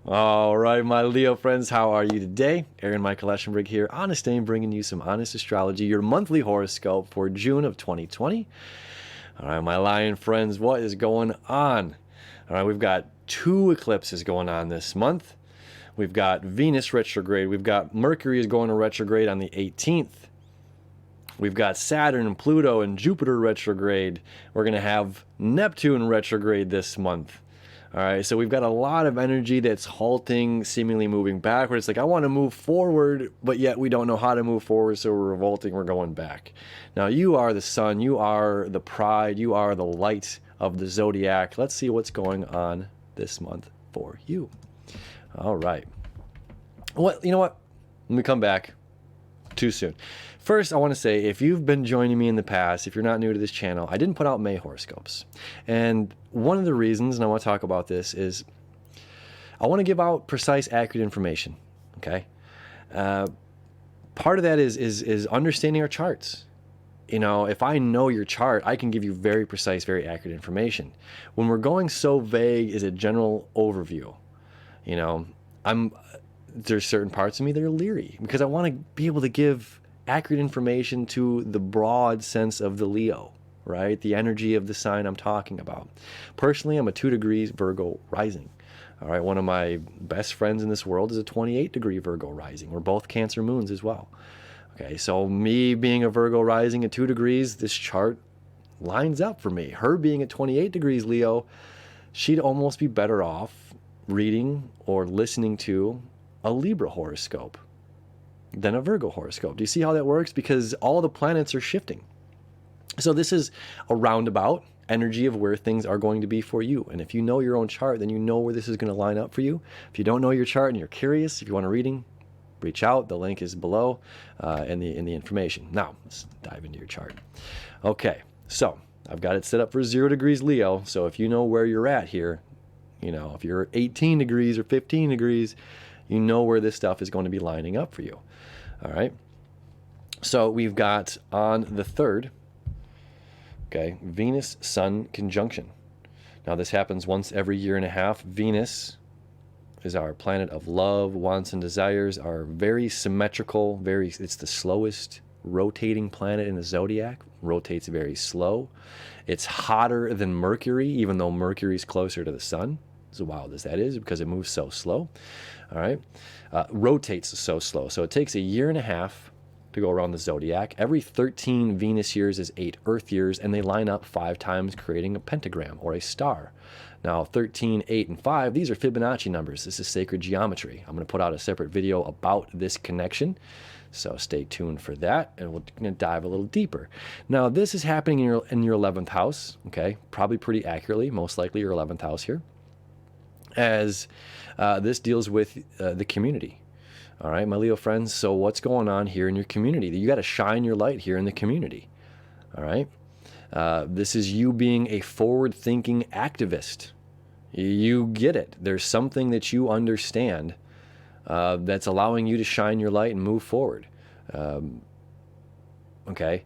All right, my Leo friends, how are you today? Michael Eschenburg here, Honest Aim, bringing you some honest astrology, your monthly horoscope for June of 2020. All right, my Lion friends, what is going on? All right, we've got two eclipses going on this month. We've got Venus retrograde. We've got Mercury is going to retrograde on the 18th. We've got Saturn and Pluto and Jupiter retrograde. We're going to have Neptune retrograde this month. All right, so we've got a lot of energy that's halting, seemingly moving backward. It's like, I want to move forward, but yet we don't know how to move forward, so we're revolting, we're going back. Now, you are the sun, you are the pride, you are the light of the zodiac. Let's see what's going on this month for you. All right. Well, you know what? Let me come back too soon. First, I want to say, if you've been joining me in the past, if you're not new to this channel, I didn't put out May horoscopes. And one of the reasons, and I want to talk about this, is I want to give out precise, accurate information, okay? Part of that is understanding our charts. You know, if I know your chart, I can give you very precise, very accurate information. When we're going so vague is a general overview. You know, there's certain parts of me that are leery because I want to be able to give accurate information to the broad sense of the Leo, right? The energy of the sign I'm talking about. Personally, I'm a 2 degrees Virgo rising. All right, one of my best friends in this world is a 28-degree Virgo rising. We're both Cancer moons as well. Okay, so me being a Virgo rising at 2 degrees, this chart lines up for me. Her being at 28 degrees Leo, she'd almost be better off reading or listening to a Libra horoscope than a Virgo horoscope. Do you see how that works? Because all the planets are shifting. So this is a roundabout energy of where things are going to be for you. And if you know your own chart, then you know where this is going to line up for you. If you don't know your chart and you're curious, if you want a reading, reach out. The link is below in the information. Now, let's dive into your chart. Okay, so I've got it set up for 0 degrees Leo. So if you know where you're at here, you know, if you're 18 degrees or 15 degrees, you know where this stuff is going to be lining up for you. All right. So we've got on the 3rd, okay, Venus-Sun conjunction. Now this happens once every year and a half. Venus is our planet of love, wants, and desires, are very symmetrical, it's the slowest rotating planet in the zodiac, rotates very slow. It's hotter than Mercury, even though Mercury is closer to the sun. As wild as that is, because it moves so slow. All right, rotates so slow. So it takes a year and a half to go around the zodiac. Every 13 Venus years is 8 Earth years, and they line up 5 times, creating a pentagram or a star. Now, 13, 8, and 5, these are Fibonacci numbers. This is sacred geometry. I'm going to put out a separate video about this connection, so stay tuned for that, and we're going to dive a little deeper. Now, this is happening in your 11th house, okay? Probably pretty accurately, most likely your 11th house here, as this deals with the community. All right, my Leo friends, so what's going on here in your community? You got to shine your light here in the community. All right, this is you being a forward-thinking activist. You get it. There's something that you understand that's allowing you to shine your light and move forward. Okay,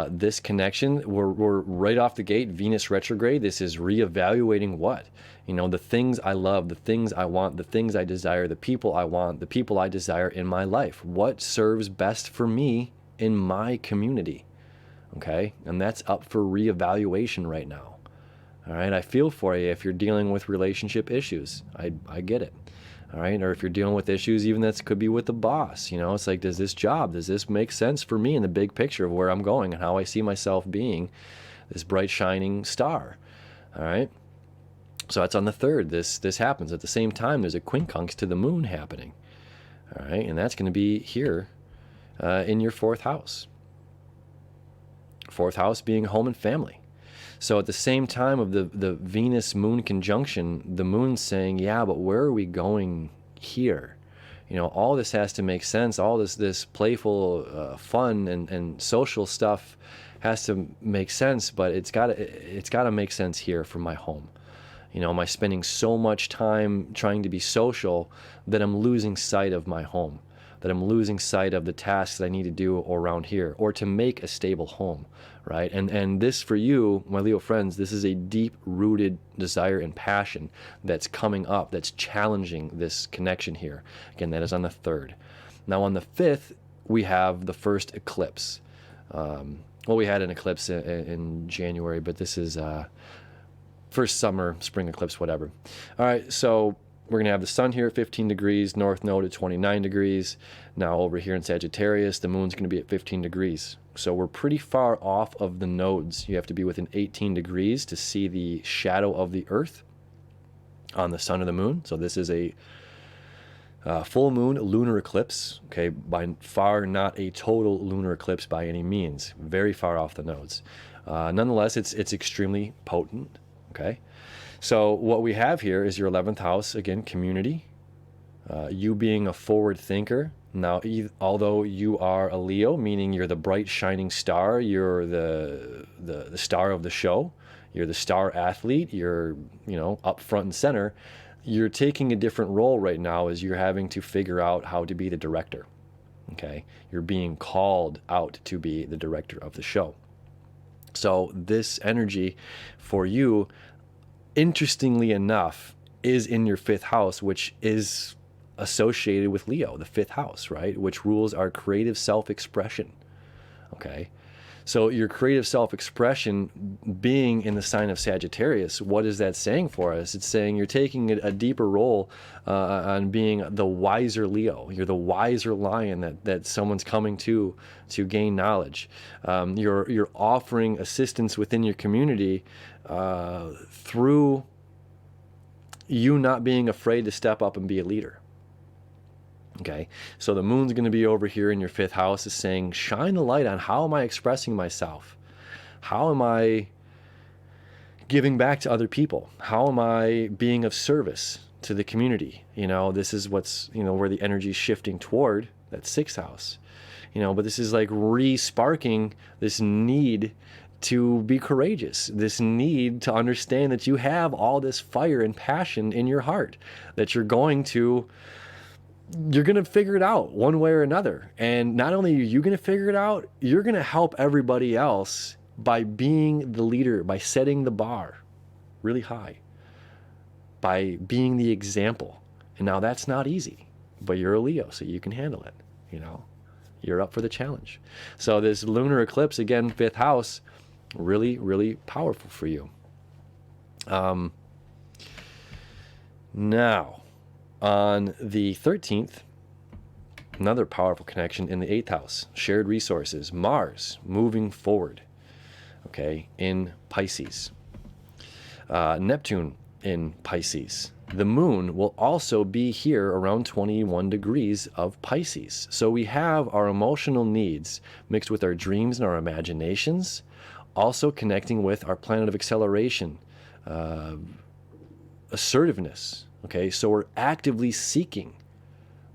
this connection, we're right off the gate, Venus retrograde. This is reevaluating what? You know, the things I love, the things I want, the things I desire, the people I want, the people I desire in my life. What serves best for me in my community? Okay, and that's up for reevaluation right now. All right, I feel for you if you're dealing with relationship issues. I get it. All right, or if you're dealing with issues, even that could be with the boss. You know, it's like, does this make sense for me in the big picture of where I'm going and how I see myself being this bright shining star? All right, so that's on the 3rd. This happens at the same time. There's a quincunx to the moon happening. All right, and that's going to be here in your 4th house. 4th house being home and family. So at the same time of the Venus-Moon conjunction, the moon's saying, yeah, but where are we going here? You know, all this has to make sense. All this playful, fun and social stuff has to make sense, but it's got to make sense here for my home. You know, am I spending so much time trying to be social that I'm losing sight of my home, that I'm losing sight of the tasks that I need to do around here, or to make a stable home, right? And this for you, my Leo friends, this is a deep-rooted desire and passion that's coming up, that's challenging this connection here. Again, that is on the 3rd. Now on the 5th, we have the first eclipse. Well, we had an eclipse in January, but this is first summer, spring eclipse, whatever. All right, so we're going to have the sun here at 15 degrees, north node at 29 degrees. Now over here in Sagittarius, the moon's going to be at 15 degrees. So we're pretty far off of the nodes. You have to be within 18 degrees to see the shadow of the earth on the sun or the moon. So this is a full moon lunar eclipse, okay, by far not a total lunar eclipse by any means, very far off the nodes. Nonetheless, it's extremely potent, okay? So what we have here is your 11th house, again, community, you being a forward thinker. Now, although you are a Leo, meaning you're the bright shining star, you're the star of the show, you're the star athlete, you're, up front and center, you're taking a different role right now as you're having to figure out how to be the director, okay? You're being called out to be the director of the show. So this energy for you, interestingly enough, is in your 5th house, which is associated with Leo, the 5th house, right? Which rules our creative self-expression, okay? So your creative self-expression being in the sign of Sagittarius, what is that saying for us? It's saying you're taking a deeper role on being the wiser Leo. You're the wiser lion that someone's coming to gain knowledge. You're offering assistance within your community through you not being afraid to step up and be a leader. Okay, so the moon's going to be over here in your 5th house, is saying, shine a light on how am I expressing myself? How am I giving back to other people? How am I being of service to the community? This is what's, where the energy is shifting toward, that 6th house. But this is like re-sparking this need to be courageous, this need to understand that you have all this fire and passion in your heart, that you're going to figure it out one way or another. And not only are you going to figure it out, you're going to help everybody else by being the leader, by setting the bar really high, by being the example. And now that's not easy, but you're a Leo, so you can handle it. You're up for the challenge. So this lunar eclipse, again, 5th house, really, really powerful for you. Now, on the 13th, another powerful connection in the 8th house, shared resources, Mars moving forward, okay, in Pisces. Neptune in Pisces. The moon will also be here around 21 degrees of Pisces. So we have our emotional needs mixed with our dreams and our imaginations, also connecting with our planet of acceleration, assertiveness. Okay, so we're actively seeking,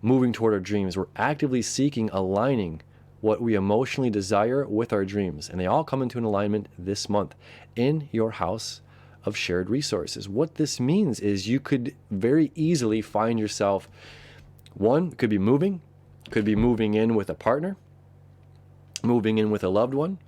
moving toward our dreams. We're actively seeking aligning what we emotionally desire with our dreams. And they all come into an alignment this month in your house of shared resources. What this means is you could very easily find yourself, one, could be moving in with a partner, moving in with a loved one.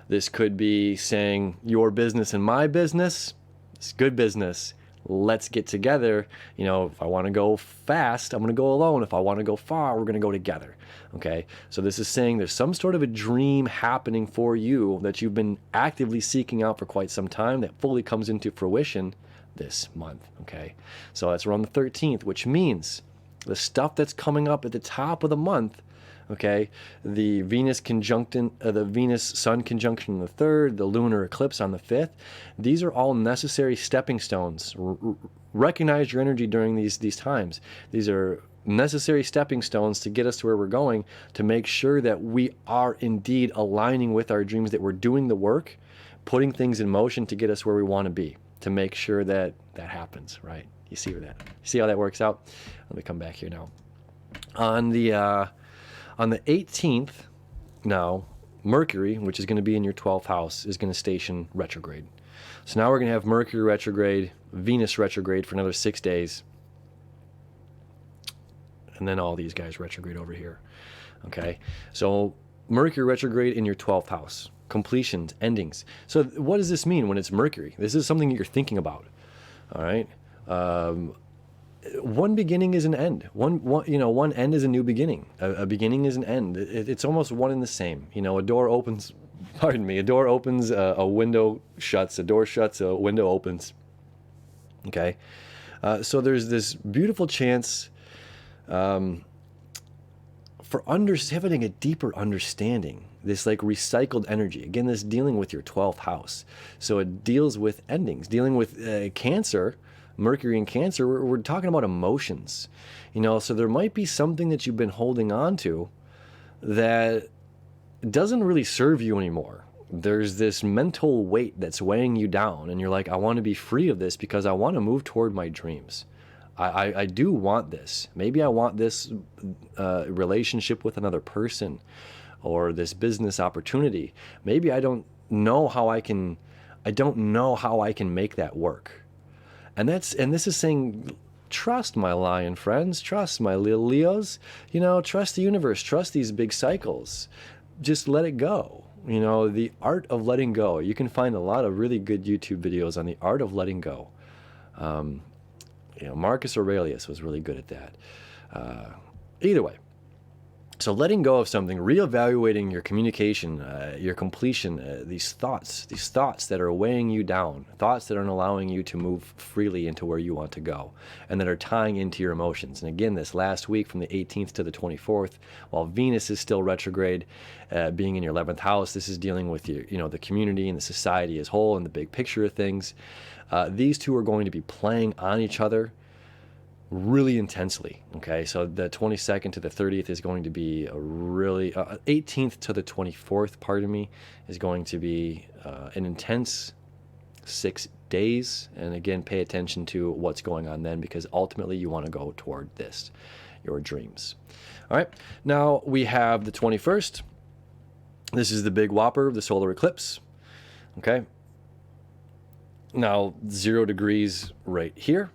This could be saying your business and my business, it's good business. Let's get together. If I want to go fast, I'm going to go alone. If I want to go far, we're going to go together. Okay. So this is saying there's some sort of a dream happening for you that you've been actively seeking out for quite some time that fully comes into fruition this month. Okay. So that's around the 13th, which means the stuff that's coming up at the top of the month, okay, the Venus Sun conjunction on the 3rd, the lunar eclipse on the 5th, these are all necessary stepping stones. Recognize your energy during these times. These are necessary stepping stones to get us to where we're going, to make sure that we are indeed aligning with our dreams, that we're doing the work, putting things in motion to get us where we want to be, to make sure that that happens, right? You see how that works out? Let me come back here now. On the 18th, now, Mercury, which is going to be in your 12th house, is going to station retrograde. So now we're going to have Mercury retrograde, Venus retrograde for another 6 days. and then all these guys retrograde over here. Okay, so Mercury retrograde in your 12th house, completions, endings. So what does this mean when it's Mercury? This is something that you're thinking about. All right. One beginning is an end. One end is a new beginning. A beginning is an end. It's almost one and the same. A door opens. Pardon me. A door opens. A window shuts. A door shuts. A window opens. Okay. So there's this beautiful chance for having a deeper understanding. This like recycled energy. Again, this dealing with your 12th house. So it deals with endings. Dealing with Cancer. Mercury in Cancer, we're talking about emotions, so there might be something that you've been holding on to that doesn't really serve you anymore. There's this mental weight that's weighing you down, and you're like, I want to be free of this because I want to move toward my dreams. I do want this. Maybe I want this relationship with another person, or this business opportunity. Maybe I don't know how I can make that work. And this is saying, trust my lion friends, trust my little Leos, trust the universe, trust these big cycles. Just let it go. The art of letting go. You can find a lot of really good YouTube videos on the art of letting go. Marcus Aurelius was really good at that. Either way. So letting go of something, reevaluating your communication, your completion, these thoughts that are weighing you down, thoughts that aren't allowing you to move freely into where you want to go, and that are tying into your emotions. And again, this last week from the 18th to the 24th, while Venus is still retrograde, being in your 11th house, this is dealing with your, the community and the society as whole and the big picture of things. These two are going to be playing on each other really intensely. Okay, so the 22nd to the 30th is going to be a really 18th to the 24th, pardon me, is going to be an intense 6 days. And again, pay attention to what's going on then, because ultimately you want to go toward this, your dreams. All right, now we have the 21st. This is the big whopper, the solar eclipse. Okay, now 0 degrees right here.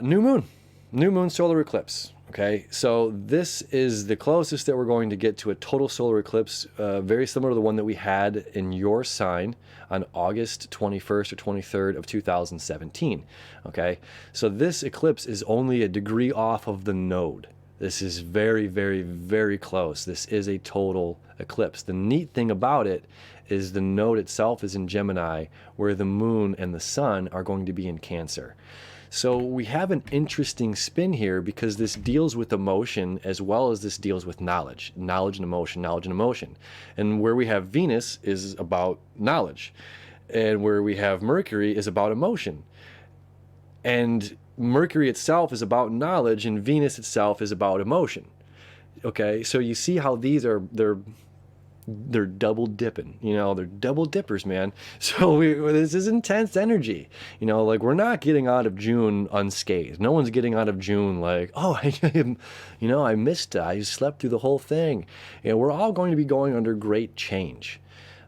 New moon solar eclipse. Okay, so this is the closest that we're going to get to a total solar eclipse, very similar to the one that we had in your sign on August 21st or 23rd of 2017. Okay, so this eclipse is only a degree off of the node. This is very, very, very close. This is a total eclipse. The neat thing about it is the node itself is in Gemini, where the moon and the sun are going to be in Cancer. So we have an interesting spin here, because this deals with emotion as well as this deals with knowledge and emotion, And where we have Venus is about knowledge, and where we have Mercury is about emotion. And Mercury itself is about knowledge, and Venus itself is about emotion. Okay, so you see how they're double dipping, they're double dippers, man. So this is intense energy, like we're not getting out of June unscathed. No one's getting out of June like, oh, I missed it. I slept through the whole thing. We're all going to be going under great change.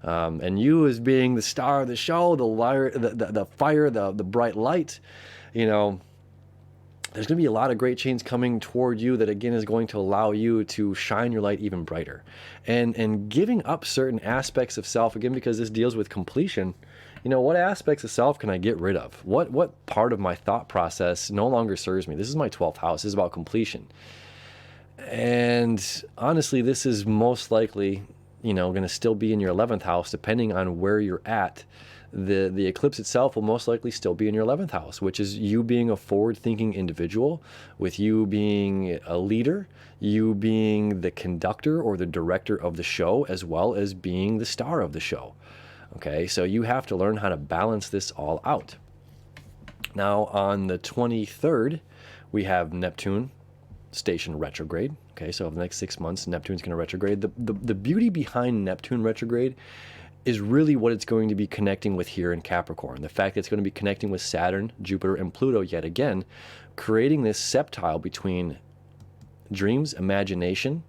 And you as being the star of the show, the fire, the bright light, there's going to be a lot of great change coming toward you that, again, is going to allow you to shine your light even brighter. And giving up certain aspects of self, again, because this deals with completion, what aspects of self can I get rid of? What part of my thought process no longer serves me? This is my 12th house. This is about completion. And honestly, this is most likely, going to still be in your 11th house, depending on where you're at. The eclipse itself will most likely still be in your 11th house, which is you being a forward-thinking individual, with you being a leader, you being the conductor or the director of the show, as well as being the star of the show. Okay, so you have to learn how to balance this all out. Now, on the 23rd, we have Neptune station retrograde. Okay, so over the next 6 months, Neptune's going to retrograde. The beauty behind Neptune retrograde is really what it's going to be connecting with here in Capricorn. The fact that it's going to be connecting with Saturn, Jupiter, and Pluto yet again, creating this septile between dreams, imagination,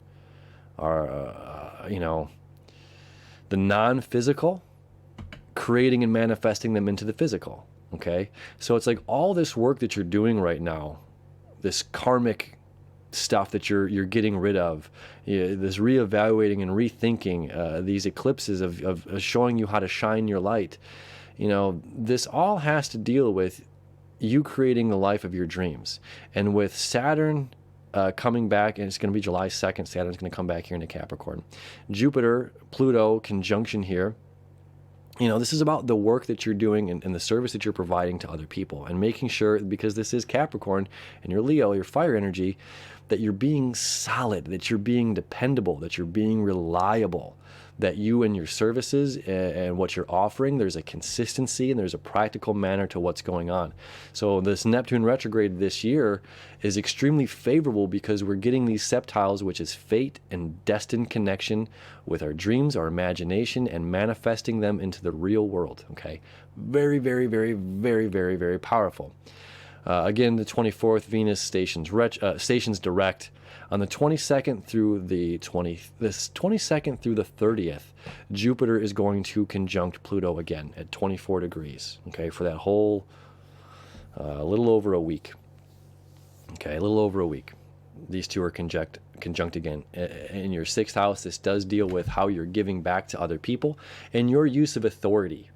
or, the non-physical, creating and manifesting them into the physical. Okay? So it's like all this work that you're doing right now, this karmic stuff that you're getting rid of, this reevaluating and rethinking, these eclipses of showing you how to shine your light. This all has to deal with you creating the life of your dreams. And with Saturn coming back, and it's going to be July 2nd, Saturn's going to come back here into Capricorn. Jupiter, Pluto conjunction here. This is about the work that you're doing and the service that you're providing to other people, and making sure, because this is Capricorn and you're Leo, your fire energy, that you're being solid, that you're being dependable, that you're being reliable, that you and your services and what you're offering, there's a consistency and there's a practical manner to what's going on. So this Neptune retrograde this year is extremely favorable because we're getting these septiles, which is fate and destined connection with our dreams, our imagination, and manifesting them into the real world. Okay, very, very, very, very, very, very powerful. Again, the 24th, Venus stations direct. On the 22nd through the 22nd through the 30th, Jupiter is going to conjunct Pluto again at 24 degrees. Okay, for that whole little over a week. Okay, a little over a week. These two are conjunct again. In your 6th house, this does deal with how you're giving back to other people and your use of authority.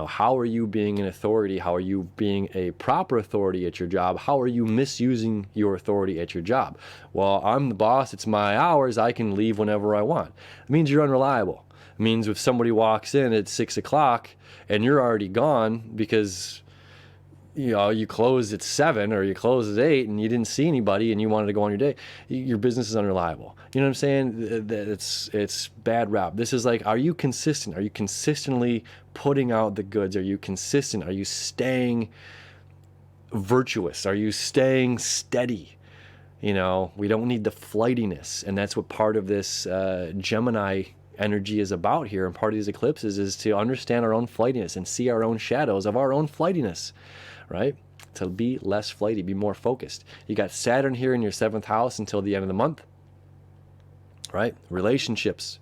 How are you being an authority? How are you being a proper authority at your job? How are you misusing your authority at your job? Well, I'm the boss. It's my hours. I can leave whenever I want. It means you're unreliable. It means if somebody walks in at 6 o'clock and you're already gone because you closed at 7 or you closed at 8 and you didn't see anybody and you wanted to go on your day, your business is unreliable. You know what I'm saying? It's bad rap. This is like, are you consistent? Are you consistently putting out the goods? Are you consistent? Are you staying virtuous? Are you staying steady? We don't need the flightiness. And that's what part of this Gemini energy is about here. And part of these eclipses is to understand our own flightiness and see our own shadows of our own flightiness, right? To be less flighty, be more focused. You got Saturn here in your 7th house until the end of the month, right? Relationships.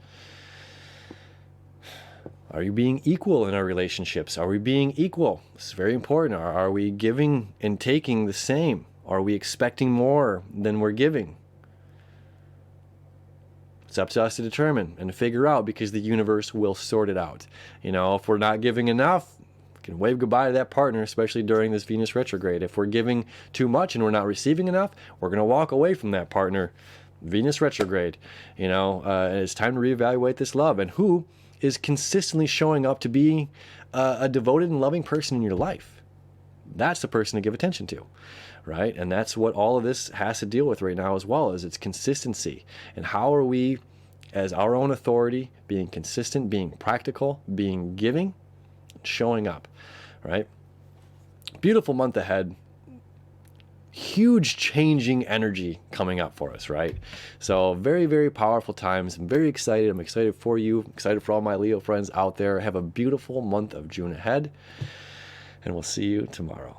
Are you being equal in our relationships? Are we being equal? This is very important. Are we giving and taking the same? Are we expecting more than we're giving? It's up to us to determine and to figure out, because the universe will sort it out. If we're not giving enough, we can wave goodbye to that partner, especially during this Venus retrograde. If we're giving too much and we're not receiving enough, we're going to walk away from that partner. Venus retrograde. It's time to reevaluate this love, and who is consistently showing up to be a devoted and loving person in your life. That's the person to give attention to, right? And that's what all of this has to deal with right now as well, is its consistency. And how are we, as our own authority, being consistent, being practical, being giving, showing up, right? Beautiful month ahead. Huge changing energy coming up for us, right? So very, very powerful times. I'm very excited. I'm excited for you. I'm excited for all my Leo friends out there. Have a beautiful month of June ahead, and we'll see you tomorrow.